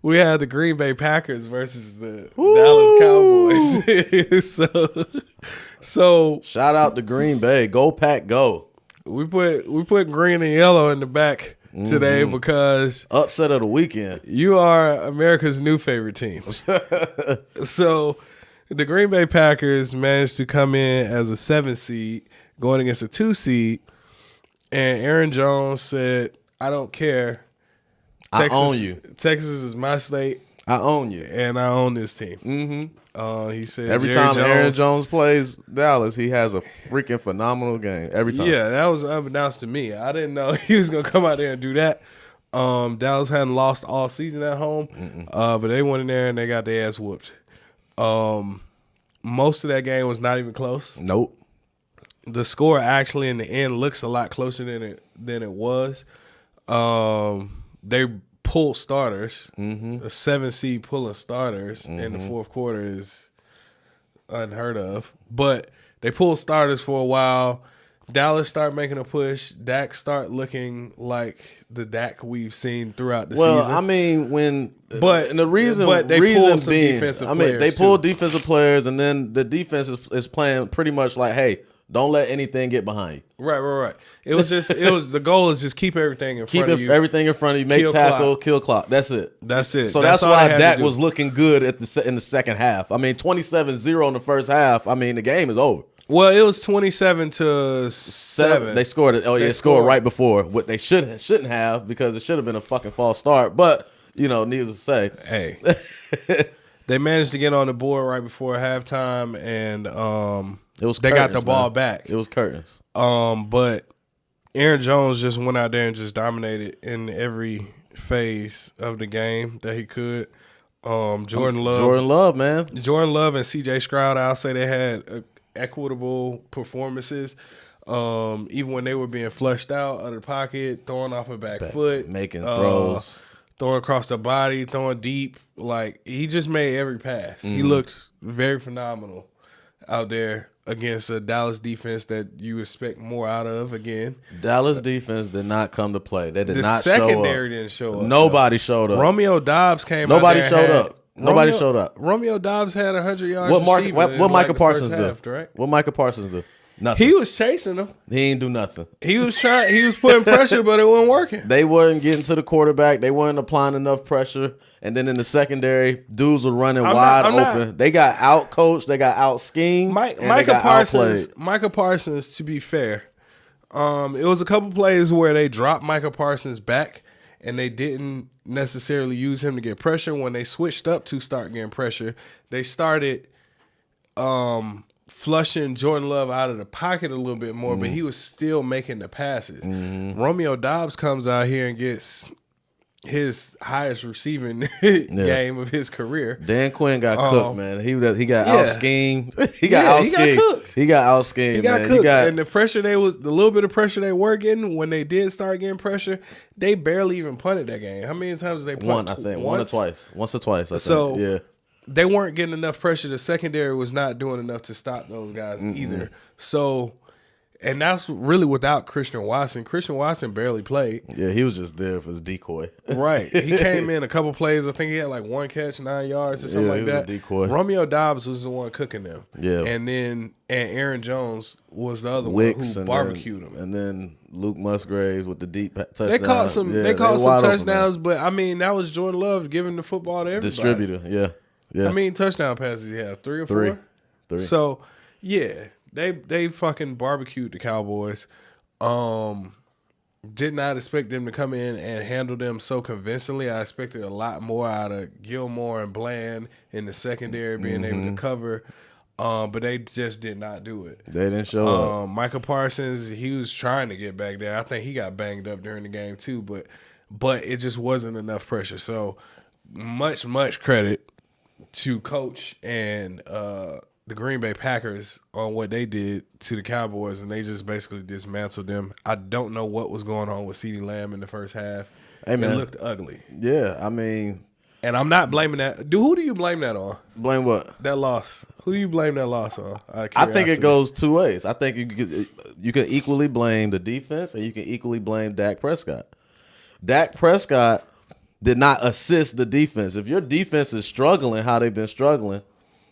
we had the Green Bay Packers versus the Dallas Cowboys. so shout out to Green Bay. Go Pack, go. We put green and yellow in the back today because upset of the weekend. You are America's new favorite team. So the Green Bay Packers managed to come in as a 7 seed going against a 2 seed, and Aaron Jones said, "I don't care. Texas, I own you. Texas is my state. I own you, and I own this team." He said every time Aaron Jones plays Dallas, he has a freaking phenomenal game. Every time. Yeah, that was unbeknownst to me. I didn't know he was gonna come out there and do that. Dallas hadn't lost all season at home, but they went in there and they got their ass whooped. Most of that game was not even close. Nope. The score actually in the end looks a lot closer than it was. They pulled starters. A 7 seed pulling starters in the fourth quarter is unheard of. But they pulled starters for a while. Dallas started making a push. Dak start looking like the Dak we've seen throughout the season. Well, I mean, they pulled some being, defensive I mean, players they pulled too. defensive players, and then the defense is playing pretty much like, hey, don't let anything get behind you. Right. It was the goal is just keep everything in front of you. Keep everything in front of you. Make tackle, kill clock. That's it. So that's why Dak was looking good in the second half. I mean, 27-0 in the first half. I mean, the game is over. Well, it was 27-7. They scored it. Oh, yeah, they scored right before what they shouldn't have, because it should have been a fucking false start. But, needless to say. Hey. They managed to get on the board right before halftime, and they got the ball back. It was curtains. But Aaron Jones just went out there and just dominated in every phase of the game that he could. Jordan Love, man. Jordan Love and C.J. Stroud, I'll say they had equitable performances. Even when they were being flushed out of the pocket, throwing off a back foot, making throws, throwing across the body, throwing deep. Like, he just made every pass. He looked very phenomenal out there against a Dallas defense that you expect more out of again. Dallas defense did not come to play. They did not show up. The secondary didn't show up. Nobody showed up. Romeo Doubs came out there. Nobody showed up. Nobody showed up. Romeo Doubs had 100 yards receiving. What Micah Parsons do? Right? What Micah Parsons do? Nothing. He was chasing them. He ain't do nothing. He was putting pressure, but it wasn't working. They weren't getting to the quarterback. They weren't applying enough pressure. And then in the secondary, dudes were running wide open. They got out coached. They got out schemed. Micah Parsons, to be fair, it was a couple plays where they dropped Micah Parsons back, and they didn't necessarily use him to get pressure. When they switched up to start getting pressure, they started flushing Jordan Love out of the pocket a little bit more, but he was still making the passes. Romeo Doubs comes out here and gets his highest receiving game of his career. Dan Quinn got cooked, man. He got out schemed. He got out schemed. He got out schemed. He got cooked. And the little bit of pressure they were getting, when they did start getting pressure, they barely even punted that game. How many times did they punt? Once or twice. I think. So yeah. They weren't getting enough pressure. The secondary was not doing enough to stop those guys either. So, and that's really without Christian Watson. Christian Watson barely played. Yeah, he was just there for his decoy. Right. He came in a couple plays. I think he had like 1 catch, 9 yards or something like that. Was a decoy. Romeo Doubs was the one cooking them. Yeah. And Aaron Jones was the other one who barbecued him. And then Luke Musgraves with the deep touchdown. They caught some touchdowns, but I mean, that was Jordan Love giving the football to everybody. Distributor, yeah. Yeah. I mean, touchdown passes he had 3 or 4? Three. So, yeah, they fucking barbecued the Cowboys. Did not expect them to come in and handle them so convincingly. I expected a lot more out of Gilmore and Bland in the secondary being able to cover. But they just did not do it. They didn't show up. Micah Parsons, he was trying to get back there. I think he got banged up during the game too, but it just wasn't enough pressure. So much credit to coach and the Green Bay Packers on what they did to the Cowboys, and they just basically dismantled them. I don't know what was going on with CeeDee Lamb in the first half. Hey, man. It looked ugly. Yeah, I mean, and I'm not blaming that. Who do you blame that on? Blame what? That loss. Who do you blame that loss on? I think it goes 2 ways. I think you can equally blame the defense, and you can equally blame Dak Prescott. Dak Prescott did not assist the defense. If your defense is struggling how they've been struggling,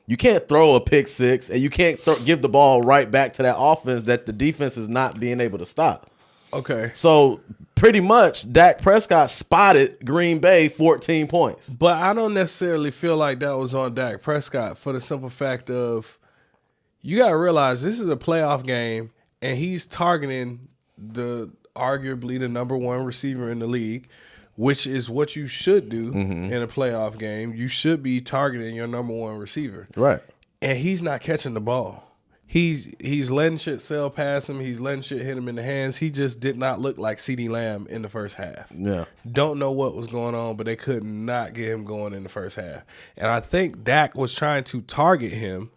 you can't throw a pick six and you can't give the ball right back to that offense that the defense is not being able to stop. Okay. So pretty much Dak Prescott spotted Green Bay 14 points. But I don't necessarily feel like that was on Dak Prescott for the simple fact of you got to realize this is a playoff game and he's targeting arguably the number one receiver in the league, which is what you should do in a playoff game. You should be targeting your number one receiver. Right. And he's not catching the ball. He's letting shit sail past him. He's letting shit hit him in the hands. He just did not look like CeeDee Lamb in the first half. Yeah. Don't know what was going on, but they could not get him going in the first half. And I think Dak was trying to target him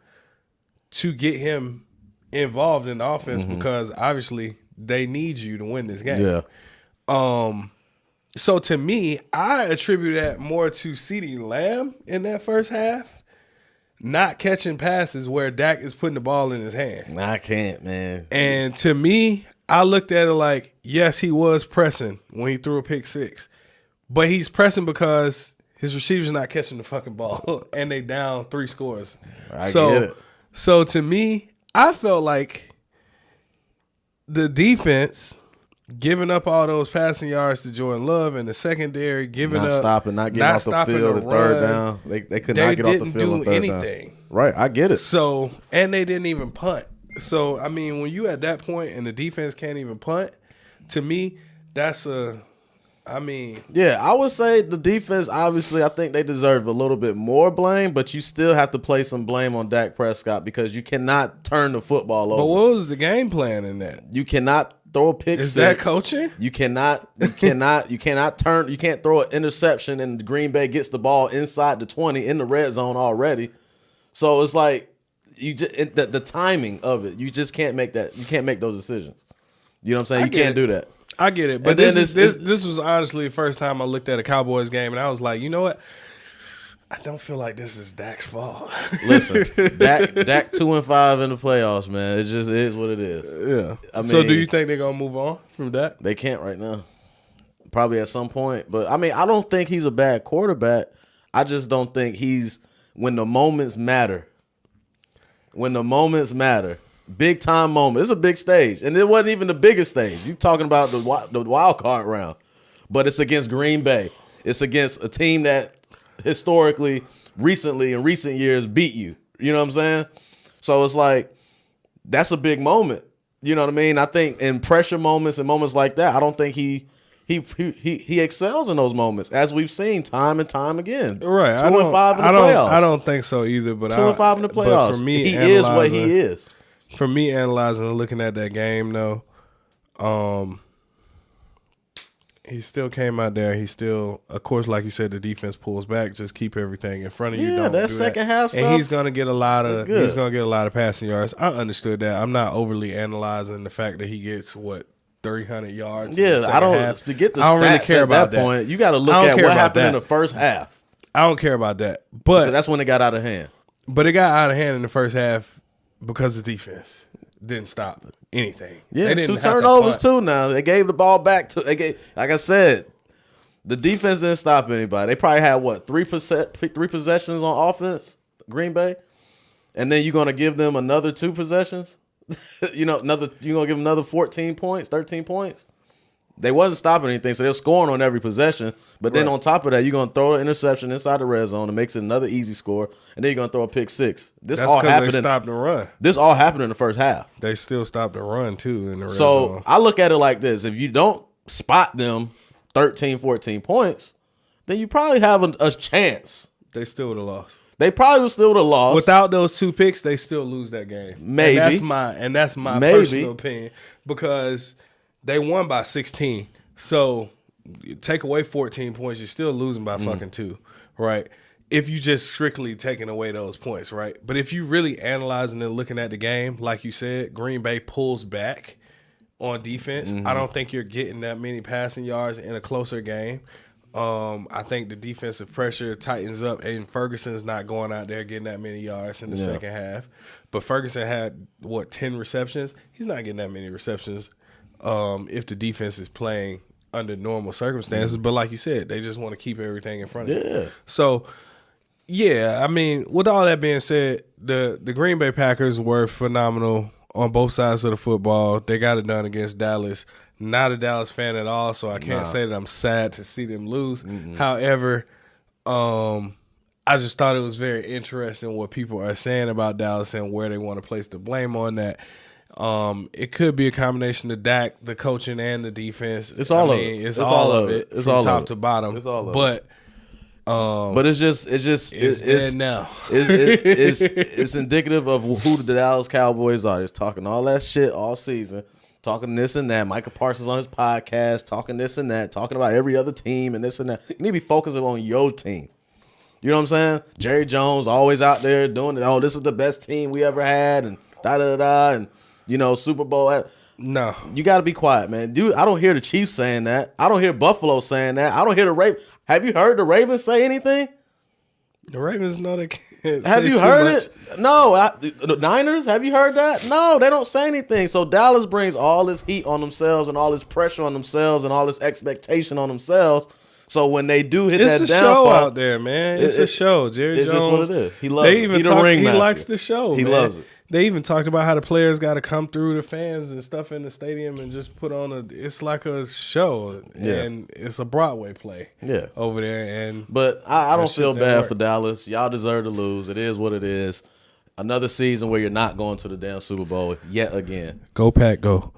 to get him involved in the offense because obviously they need you to win this game. Yeah. So to me, I attribute that more to CeeDee Lamb in that first half. Not catching passes where Dak is putting the ball in his hand. I can't, man. And to me, I looked at it like, yes, he was pressing when he threw a pick six. But he's pressing because his receiver's not catching the fucking ball. And they down 3 scores. I get it. So to me, I felt like the defense giving up all those passing yards to Jordan Love and the secondary not stopping, not getting off the field at third down. They could not get off the field on third anything. Down. Right, I get it. So, and they didn't even punt. So, I mean, when you at that point and the defense can't even punt, to me, that's yeah, I would say the defense, obviously, I think they deserve a little bit more blame, but you still have to place some blame on Dak Prescott because you cannot turn the football over. But what was the game plan in that? You cannot throw a pick six. Is that coaching? You can't throw an interception and Green Bay gets the ball inside the 20 in the red zone already. So it's like the timing of it. You just can't make that. You can't make those decisions. You know what I'm saying? You can't do that. I get it. But this was honestly the first time I looked at a Cowboys game and I was like, you know what? I don't feel like this is Dak's fault. Listen, Dak 2-5 in the playoffs, man. It just is what it is. Yeah. I mean, so do you think they're gonna move on from Dak? They can't right now. Probably at some point. But I mean, I don't think he's a bad quarterback. I just don't think he's when the moments matter. When the moments matter. Big time moment. It's a big stage. And it wasn't even the biggest stage. You talking about the wild card round. But it's against Green Bay. It's against a team that historically, recently, in recent years, beat you. You know what I'm saying? So it's like, that's a big moment. You know what I mean? I think in pressure moments and moments like that, I don't think he excels in those moments, as we've seen time and time again. Right. 2-5 in the playoffs. I don't think so either. But 2-5 in the playoffs. But for me, he is what he is. For me, analyzing and looking at that game, though, he still came out there. He still, of course, like you said, the defense pulls back. Just keep everything in front of you. Yeah, that second half stuff. And he's gonna get a lot of passing yards. I understood that. I'm not overly analyzing the fact that he gets 300 yards. Yeah, I don't half. To get the I don't stats really care at about that point. You got to look at what happened in the first half. I don't care about that. But that's when it got out of hand. But it got out of hand in the first half because the defense didn't stop anything. Yeah, 2 turnovers too. Now they gave the ball back to. Like I said, the defense didn't stop anybody. They probably had 3 possessions on offense, Green Bay, and then you're gonna give them another 2 possessions. You're gonna give them another 14 points, 13 points. They wasn't stopping anything, so they're scoring on every possession. But then on top of that, you're gonna throw an interception inside the red zone and makes it another easy score, and then you're gonna throw a pick six. That's all happened. They stopped the run. This all happened in the first half. They still stopped the run too in the red zone. So I look at it like this: if you don't spot them 13, 14 points, then you probably have a chance. They still would have lost. They probably still would have lost. Without those 2 picks, they still lose that game. Maybe. And that's my personal opinion, because they won by 16. So you take away 14 points, you're still losing by fucking 2, right? If you just strictly taking away those points, right? But if you really analyzing and looking at the game, like you said, Green Bay pulls back on defense. I don't think you're getting that many passing yards in a closer game. I think the defensive pressure tightens up, and Ferguson's not going out there getting that many yards in the second half. But Ferguson had 10 receptions? He's not getting that many receptions if the defense is playing under normal circumstances. But like you said, they just want to keep everything in front of them. Yeah. So, yeah, I mean, with all that being said, the Green Bay Packers were phenomenal on both sides of the football. They got it done against Dallas. Not a Dallas fan at all, so I can't say that I'm sad to see them lose. However, I just thought it was very interesting what people are saying about Dallas and where they want to place the blame on that. It could be a combination of Dak, the coaching, and the defense. It's all of it. It's all of it. It's from all top of it. to bottom. It's all of it. But it's It's now. it's indicative of who the Dallas Cowboys are. They're talking all that shit all season, talking this and that. Michael Parsons on his podcast talking this and that, talking about every other team and this and that. You need to be focusing on your team. You know what I'm saying? Jerry Jones always out there doing it. Oh, this is the best team we ever had, and da da da, and Super Bowl. No, you got to be quiet, man. Dude, I don't hear the Chiefs saying that. I don't hear Buffalo saying that. I don't hear the Ravens. Have you heard the Ravens say anything? The Ravens know they can't. Have you heard it? No. The Niners, have you heard that? No, they don't say anything. So Dallas brings all this heat on themselves and all this pressure on themselves and all this expectation on themselves. So when they do hit it's that a downfall, show out there, man. It's a show. Jerry it's Jones. just what it is. He loves it. He likes the show. He loves it. They even talked about how the players got to come through the fans and stuff in the stadium and just put on it's like a show, and it's a Broadway play over there. But I don't feel bad for Dallas. Y'all deserve to lose. It is what it is. Another season where you're not going to the damn Super Bowl yet again. Go Pack, go.